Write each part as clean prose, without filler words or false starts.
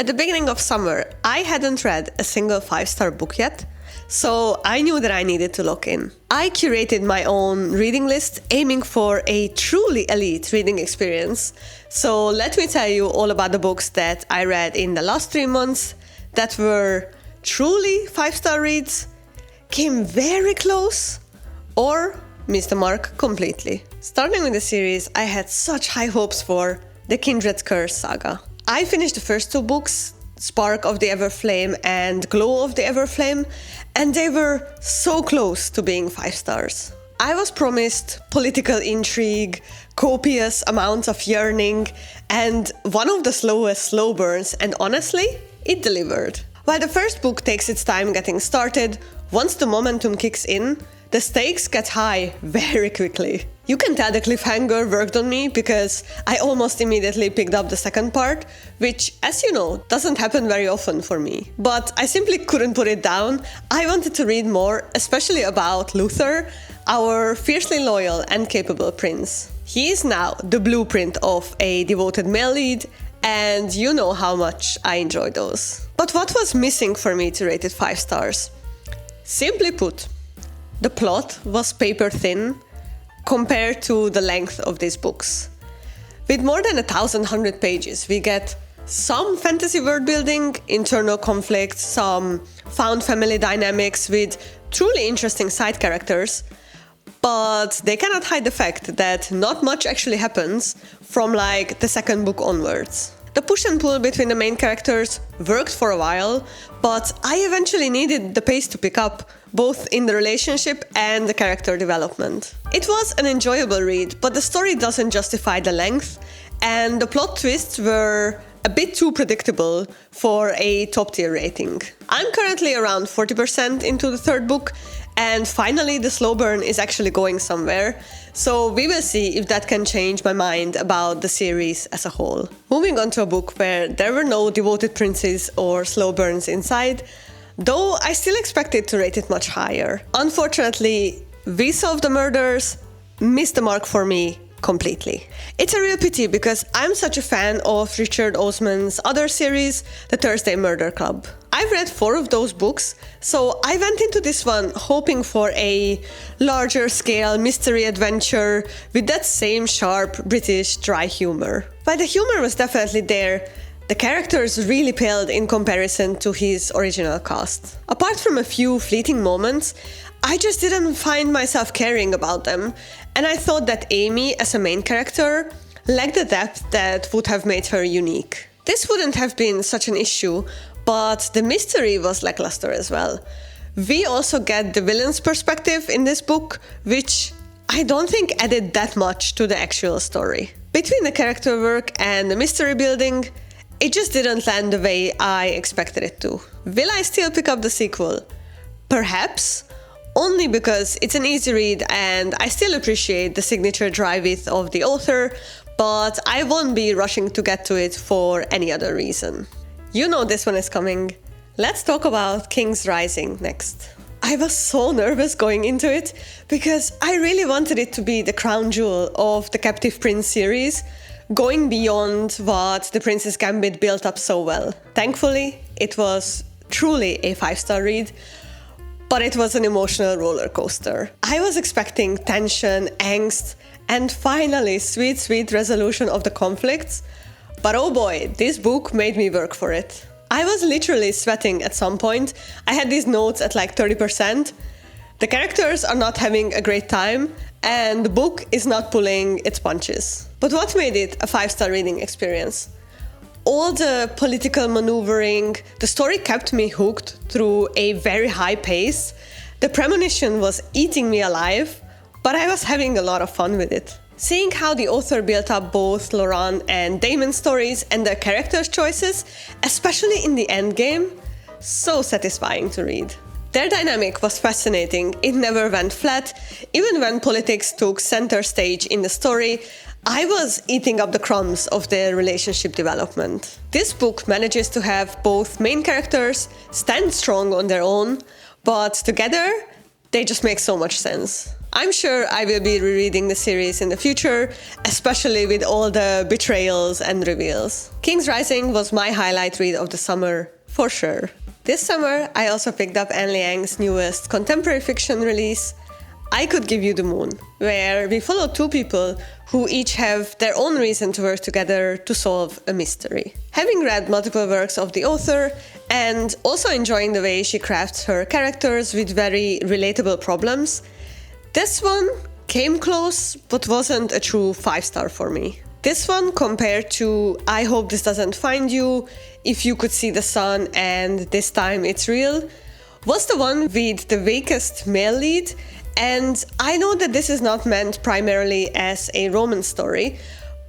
At the beginning of summer, I hadn't read a single 5-star book yet, so I knew that I needed to lock in. I curated my own reading list, aiming for a truly elite reading experience. So let me tell you all about the books that I read in the last 3 months that were truly 5-star reads, came very close, or missed the mark completely. Starting with the series, I had such high hopes for the Kindred Curse saga. I finished the first 2 books, Spark of the Everflame and Glow of the Everflame, and they were so close to being 5 stars. I was promised political intrigue, copious amounts of yearning, and one of the slowest slow burns, and honestly, it delivered. While the first book takes its time getting started, once the momentum kicks in, the stakes get high very quickly. You can tell the cliffhanger worked on me because I almost immediately picked up the second part, which, as you know, doesn't happen very often for me. But I simply couldn't put it down. I wanted to read more, especially about Luther, our fiercely loyal and capable prince. He is now the blueprint of a devoted male lead, and you know how much I enjoy those. But what was missing for me to rate it 5 stars? Simply put, the plot was paper thin compared to the length of these books. With more than 1,100 pages, we get some fantasy world building, internal conflicts, some found family dynamics with truly interesting side characters, but they cannot hide the fact that not much actually happens from like the second book onwards. The push and pull between the main characters worked for a while, but I eventually needed the pace to pick up, both in the relationship and the character development. It was an enjoyable read, but the story doesn't justify the length, and the plot twists were a bit too predictable for a top-tier rating. I'm currently around 40% into the third book, and finally the slow burn is actually going somewhere, so we will see if that can change my mind about the series as a whole. Moving on to a book where there were no devoted princes or slow burns inside, though I still expected to rate it much higher. Unfortunately, We Solve the Murders missed the mark for me completely. It's a real pity because I'm such a fan of Richard Osman's other series, The Thursday Murder Club. I've read 4 of those books, so I went into this one hoping for a larger scale mystery adventure with that same sharp British dry humor. While the humor was definitely there, the characters really paled in comparison to his original cast. Apart from a few fleeting moments, I just didn't find myself caring about them, and I thought that Amy, as a main character, lacked the depth that would have made her unique. This wouldn't have been such an issue, but the mystery was lackluster as well. We also get the villain's perspective in this book, which I don't think added that much to the actual story. Between the character work and the mystery building, it just didn't land the way I expected it to. Will I still pick up the sequel? Perhaps, only because it's an easy read and I still appreciate the signature dry wit of the author, but I won't be rushing to get to it for any other reason. You know this one is coming. Let's talk about King's Rising next. I was so nervous going into it because I really wanted it to be the crown jewel of the Captive Prince series, going beyond what the Princess Gambit built up so well. Thankfully, it was truly a 5-star read, but it was an emotional roller coaster. I was expecting tension, angst, and finally sweet resolution of the conflicts, but oh boy, this book made me work for it. I was literally sweating at some point. I had these notes at like 30%. The characters are not having a great time, and the book is not pulling its punches. But what made it a 5-star reading experience? All the political maneuvering, the story kept me hooked through a very high pace. The premonition was eating me alive, but I was having a lot of fun with it. Seeing how the author built up both Laurent and Damon's stories and their characters' choices, especially in the endgame, so satisfying to read. Their dynamic was fascinating, it never went flat. Even when politics took center stage in the story, I was eating up the crumbs of their relationship development. This book manages to have both main characters stand strong on their own, but together they just make so much sense. I'm sure I will be rereading the series in the future, especially with all the betrayals and reveals. King's Rising was my highlight read of the summer, for sure. This summer, I also picked up Anne Liang's newest contemporary fiction release, I Could Give You the Moon, where we follow two people who each have their own reason to work together to solve a mystery. Having read multiple works of the author and also enjoying the way she crafts her characters with very relatable problems, this one came close but wasn't a true 5-star for me. This one, compared to I Hope This Doesn't Find You, If You Could See the Sun, and This Time It's Real, was the one with the weakest male lead, and I know that this is not meant primarily as a romance story,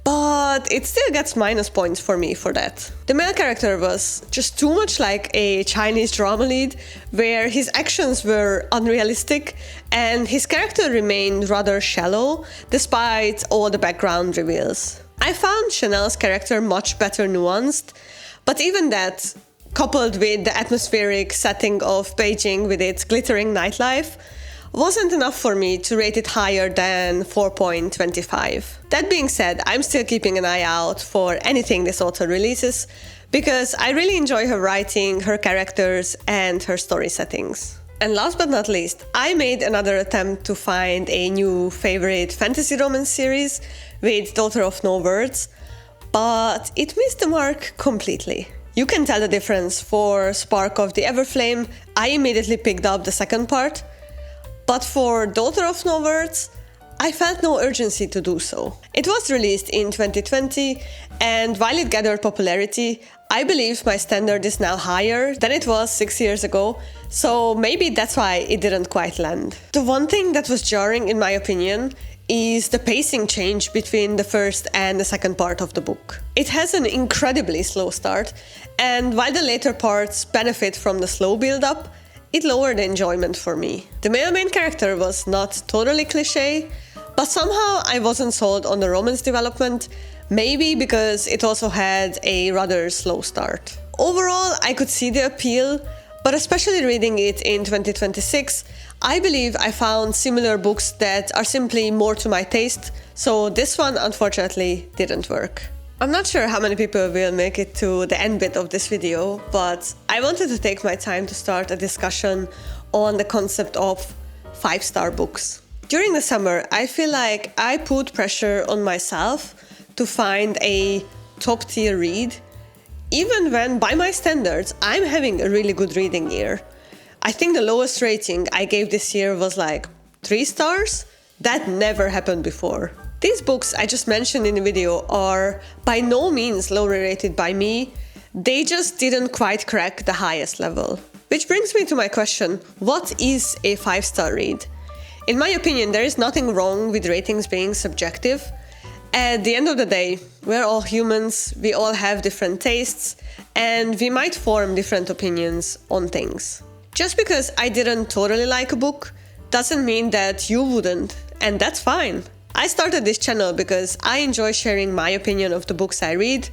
but it still gets minus points for me for that. The male character was just too much like a Chinese drama lead, where his actions were unrealistic and his character remained rather shallow despite all the background reveals. I found Chanel's character much better nuanced, but even that, coupled with the atmospheric setting of Beijing with its glittering nightlife, wasn't enough for me to rate it higher than 4.25. That being said, I'm still keeping an eye out for anything this author releases, because I really enjoy her writing, her characters, and her story settings. And last but not least, I made another attempt to find a new favorite fantasy romance series with Daughter of No Words, but it missed the mark completely. You can tell the difference. For Spark of the Everflame, I immediately picked up the second part, but for Daughter of No Words, I felt no urgency to do so. It was released in 2020, and while it gathered popularity, I believe my standard is now higher than it was 6 years ago, so maybe that's why it didn't quite land. The one thing that was jarring, in my opinion, is the pacing change between the first and the second part of the book. It has an incredibly slow start, and while the later parts benefit from the slow build-up, it lowered the enjoyment for me. The male main character was not totally cliché, but somehow I wasn't sold on the romance development, maybe because it also had a rather slow start. Overall, I could see the appeal, but especially reading it in 2026, I believe I found similar books that are simply more to my taste, so this one unfortunately didn't work. I'm not sure how many people will make it to the end bit of this video, but I wanted to take my time to start a discussion on the concept of 5-star books. During the summer, I feel like I put pressure on myself to find a top-tier read, even when, by my standards, I'm having a really good reading year. I think the lowest rating I gave this year was like 3 stars. That never happened before. These books I just mentioned in the video are by no means lower rated by me, they just didn't quite crack the highest level. Which brings me to my question, what is a 5-star read? In my opinion, there is nothing wrong with ratings being subjective. At the end of the day, we're all humans, we all have different tastes, and we might form different opinions on things. Just because I didn't totally like a book doesn't mean that you wouldn't, and that's fine. I started this channel because I enjoy sharing my opinion of the books I read,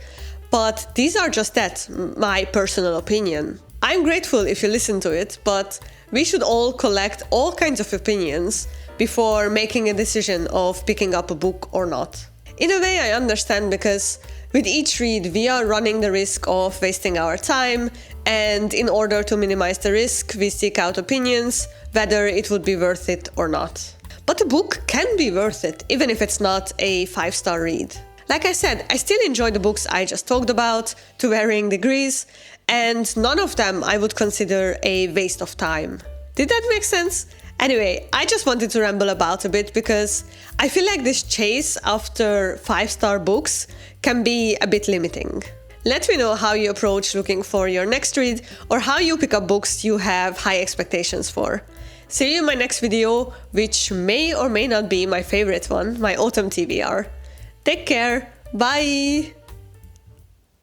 but these are just that, my personal opinion. I'm grateful if you listen to it, but we should all collect all kinds of opinions before making a decision of picking up a book or not. In a way, I understand, because with each read we are running the risk of wasting our time, and in order to minimize the risk, we seek out opinions, whether it would be worth it or not. But a book can be worth it, even if it's not a 5-star read. Like I said, I still enjoy the books I just talked about, to varying degrees, and none of them I would consider a waste of time. Did that make sense? Anyway, I just wanted to ramble about a bit because I feel like this chase after 5-star books can be a bit limiting. Let me know how you approach looking for your next read, or how you pick up books you have high expectations for. See you in my next video, which may or may not be my favorite one, my autumn TBR. Take care, bye!